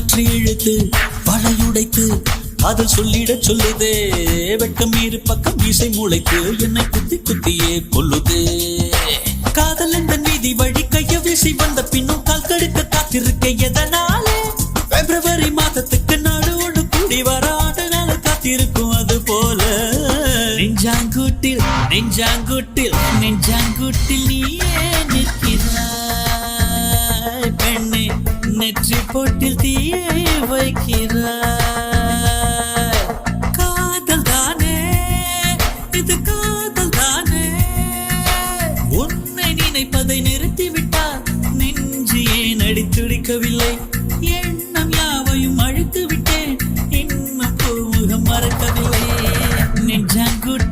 பற்றி இழுத்து வளையுடைத்து அது சொல்லிட சொல்லுதே. வெட்கம் மீறு பக்கம் மீசை முளைத்து என்னை குத்தி குத்தியே கொல்லுதே. காதல் என்ற நீதி வழி கைய வீசி வந்த பின்னும் கால் கடுக்க காத்திருக்க எதனாலே? பிப்ரவரி மாதத்துக்கு நாடோடு கூடி வர ஆண்டுகால காத்திருக்கும் அது போல. நெஞ்சாங்கூட்டில் நெஞ்சாங்கூட்டில் நெஞ்சாங்கூட்டில் நீயே நிற்கிறாய் பெண்ணே, நெற்றி போட்டில் தீயை வைக்கிறாய். காதல் தானே இது, காதல் தானே. உன்னை நினைப்பதை நிறுத்திவிட்டால் நெஞ்சு ஏன் அடித்துடிக்கவில்லை? எண்ணம் யாவையும் அழித்து விட்டேன், இன்னும் பூமுகம் மறக்கவில்லை. நெஞ்சாங்கூட்டில்